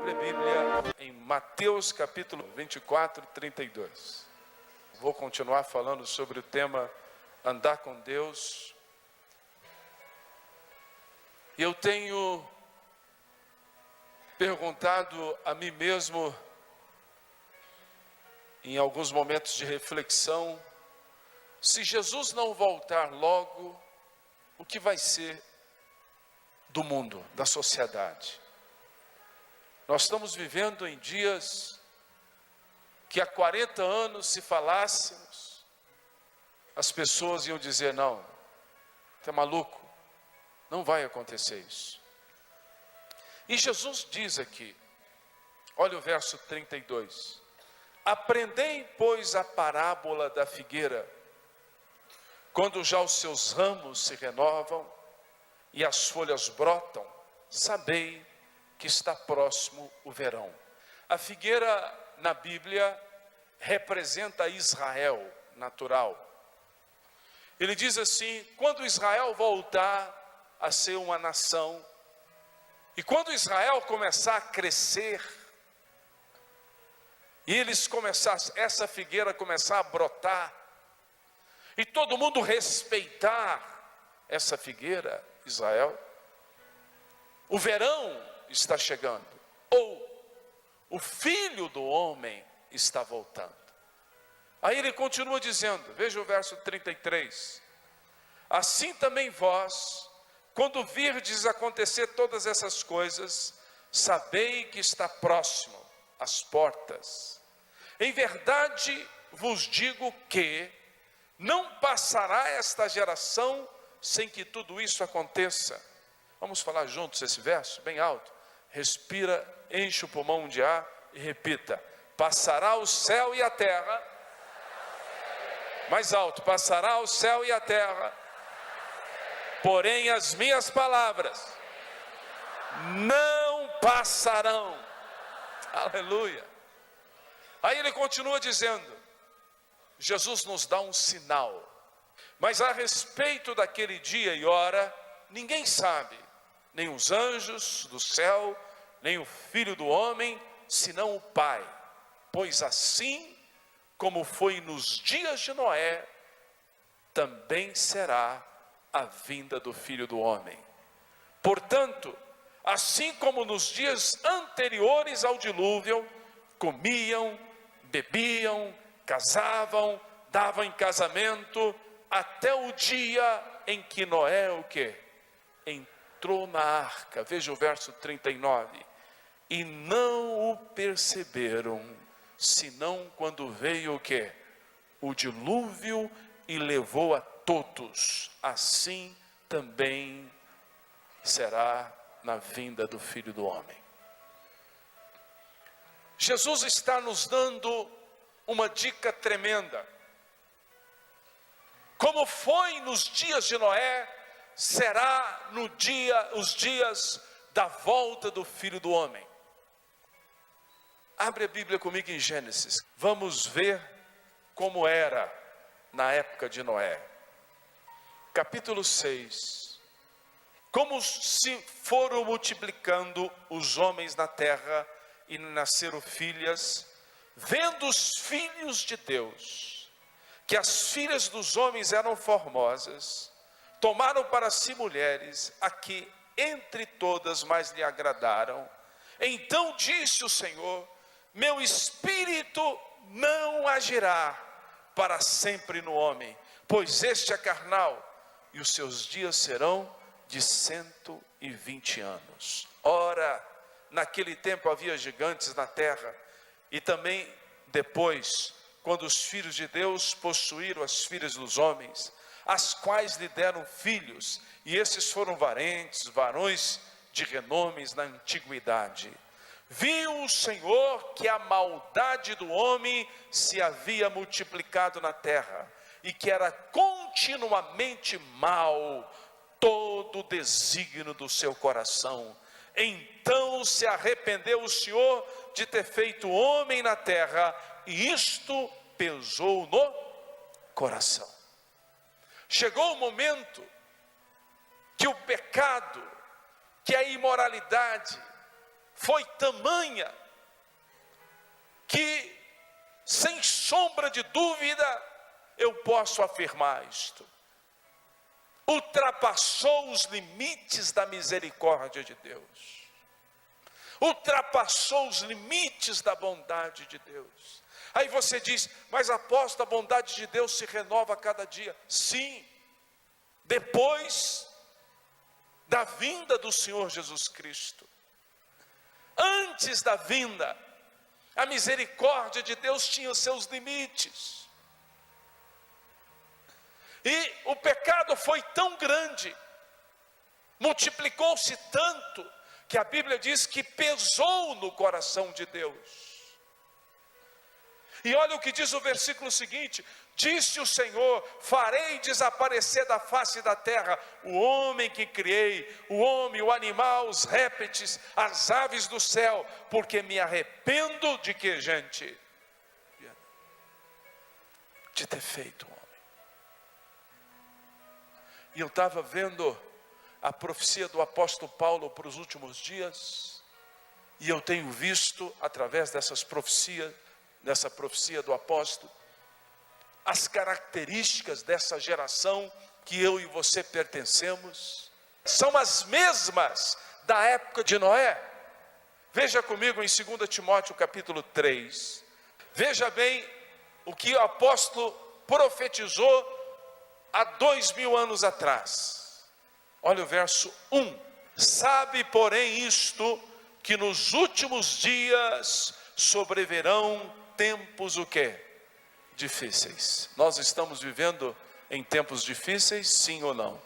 Abre a Bíblia em Mateus capítulo 24, 32. Vou continuar falando sobre o tema andar com Deus. Eu tenho perguntado a mim mesmo, em alguns momentos de reflexão, se Jesus não voltar logo, o que vai ser do mundo, da sociedade? Nós estamos vivendo em dias que há 40 anos, se falássemos, as pessoas iam dizer: não, você é maluco, não vai acontecer isso. E Jesus diz aqui, olha o verso 32, aprendei, pois, a parábola da figueira, quando já os seus ramos se renovam e as folhas brotam, sabei que está próximo o verão. A figueira na Bíblia representa Israel natural. Ele diz assim: quando Israel voltar a ser uma nação, e quando Israel começar a crescer, e essa figueira começar a brotar, e todo mundo respeitar essa figueira, Israel, o verão está chegando, ou o Filho do Homem está voltando. Aí ele continua dizendo, veja o verso 33, assim também vós, quando virdes acontecer todas essas coisas, sabei que está próximo às portas. Em verdade vos digo que não passará esta geração sem que tudo isso aconteça. Vamos falar juntos esse verso, bem alto. Respira, enche o pulmão de ar e repita: passará o céu e a terra. Mais alto: passará o céu e a terra, porém as minhas palavras não passarão. Aleluia. Aí ele continua dizendo, Jesus nos dá um sinal, mas a respeito daquele dia e hora, ninguém sabe, nem os anjos do céu, nem o Filho do Homem, senão o Pai. Pois assim como foi nos dias de Noé, também será a vinda do Filho do Homem. Portanto, assim como nos dias anteriores ao dilúvio, comiam, bebiam, casavam, davam em casamento, até o dia em que Noé, o quê? Entrou na arca. Veja o verso 39. E não o perceberam, senão quando veio o quê? O dilúvio e levou a todos. Assim também será na vinda do Filho do Homem. Jesus está nos dando uma dica tremenda. Como foi nos dias de Noé, será os dias da volta do Filho do Homem. Abre a Bíblia comigo em Gênesis. Vamos ver como era na época de Noé. Capítulo 6. Como se foram multiplicando os homens na terra e nasceram filhas, vendo os filhos de Deus, que as filhas dos homens eram formosas, tomaram para si mulheres, a que entre todas mais lhe agradaram. Então disse o Senhor: meu espírito não agirá para sempre no homem, pois este é carnal, e os seus dias serão de 120 anos. Ora, naquele tempo havia gigantes na terra, e também depois, quando os filhos de Deus possuíram as filhas dos homens, as quais lhe deram filhos, e esses foram varões de renomes na antiguidade. Viu o Senhor que a maldade do homem se havia multiplicado na terra, e que era continuamente mau todo o desígnio do seu coração. Então se arrependeu o Senhor de ter feito homem na terra, e isto pesou no coração. Chegou o momento que o pecado, que a imoralidade, foi tamanha que, sem sombra de dúvida, eu posso afirmar isto: ultrapassou os limites da misericórdia de Deus, ultrapassou os limites da bondade de Deus. Aí você diz: mas apóstolo, a bondade de Deus se renova a cada dia. Sim, depois da vinda do Senhor Jesus Cristo. Antes da vinda, a misericórdia de Deus tinha os seus limites. E o pecado foi tão grande, multiplicou-se tanto, que a Bíblia diz que pesou no coração de Deus. E olha o que diz o versículo seguinte: disse o Senhor: farei desaparecer da face da terra o homem que criei, o homem, o animal, os répteis, as aves do céu, porque me arrependo de que, gente? De ter feito um homem. E eu estava vendo a profecia do apóstolo Paulo para os últimos dias, e eu tenho visto, através dessa profecia do apóstolo, as características dessa geração que eu e você pertencemos, são as mesmas da época de Noé. Veja comigo em 2 Timóteo capítulo 3, veja bem o que o apóstolo profetizou há 2000 anos atrás. Olha o verso 1: sabe, porém, isto, que nos últimos dias sobrevirão tempos o quê? Difíceis. Nós estamos vivendo em tempos difíceis, sim ou não?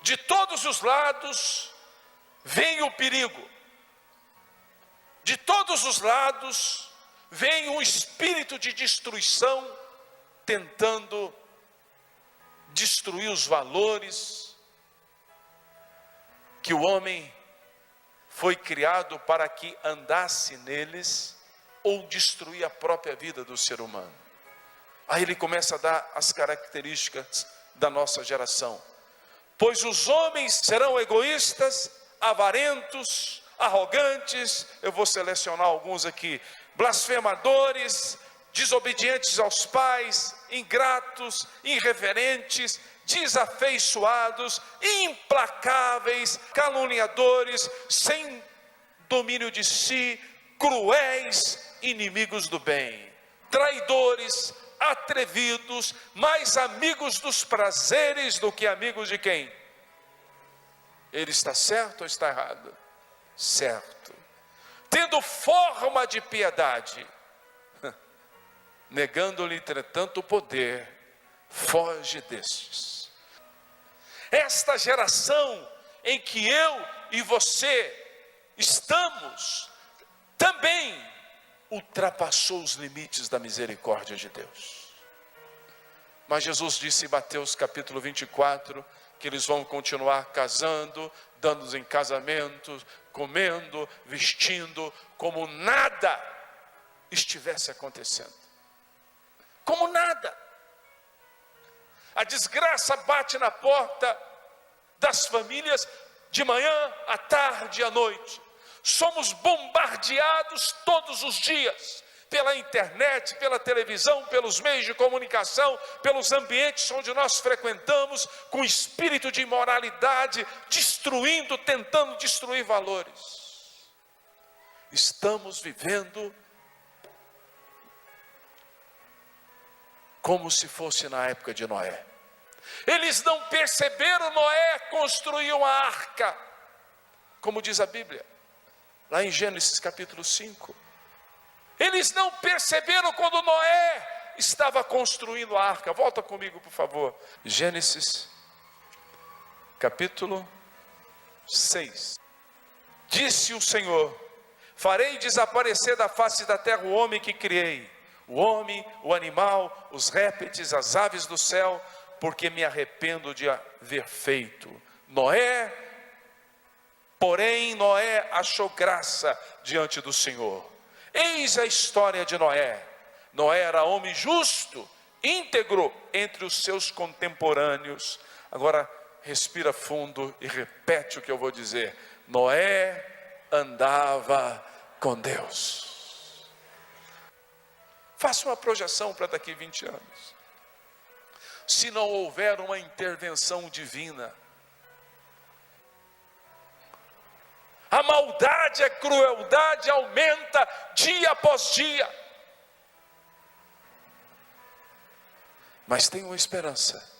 De todos os lados vem o perigo. De todos os lados vem um espírito de destruição tentando destruir os valores que o homem foi criado para que andasse neles, ou destruir a própria vida do ser humano. Aí ele começa a dar as características da nossa geração: pois os homens serão egoístas, avarentos, arrogantes, eu vou selecionar alguns aqui: blasfemadores, desobedientes aos pais, ingratos, irreverentes, desafeiçoados, implacáveis, caluniadores, sem domínio de si, cruéis, inimigos do bem, traidores, atrevidos, mais amigos dos prazeres do que amigos de quem? Ele está certo ou está errado? Certo. Tendo forma de piedade, negando-lhe, entretanto, o poder, foge destes. Esta geração em que eu e você estamos, também ultrapassou os limites da misericórdia de Deus. Mas Jesus disse em Mateus capítulo 24, que eles vão continuar casando, dando-nos em casamento, comendo, vestindo, como nada estivesse acontecendo. Como nada. A desgraça bate na porta das famílias de manhã, à tarde e à noite. Somos bombardeados todos os dias pela internet, pela televisão, pelos meios de comunicação, pelos ambientes onde nós frequentamos, com espírito de imoralidade, destruindo, tentando destruir valores. Estamos vivendo como se fosse na época de Noé. Eles não perceberam Noé construir uma arca, como diz a Bíblia, lá em Gênesis capítulo 5. Eles não perceberam quando Noé estava construindo a arca. Volta comigo, por favor. Gênesis capítulo 6. Disse o Senhor: farei desaparecer da face da terra o homem que criei, o homem, o animal, os répteis, as aves do céu, porque me arrependo de haver feito. Porém Noé achou graça diante do Senhor. Eis a história de Noé. Noé era homem justo, íntegro entre os seus contemporâneos. Agora respira fundo e repete o que eu vou dizer. Noé andava com Deus. Faça uma projeção para daqui 20 anos. Se não houver uma intervenção divina, a maldade e a crueldade aumenta dia após dia. Mas tem uma esperança.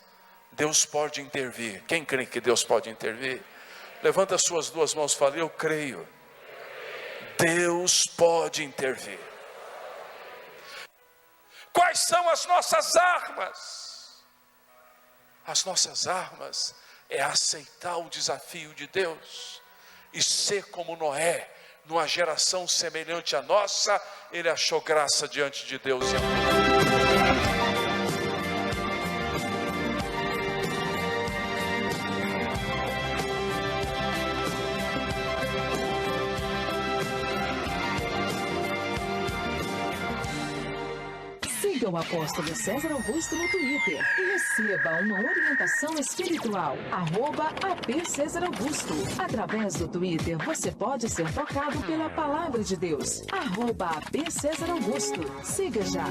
Deus pode intervir. Quem crê que Deus pode intervir? Levanta as suas duas mãos e fala: eu creio. Deus pode intervir. Quais são as nossas armas? As nossas armas é aceitar o desafio de Deus e ser como Noé, numa geração semelhante à nossa. Ele achou graça diante de Deus e amor. Siga o apóstolo César Augusto no Twitter e receba uma orientação espiritual. @AP César Augusto. Através do Twitter você pode ser tocado pela palavra de Deus. @AP César Augusto. Siga já.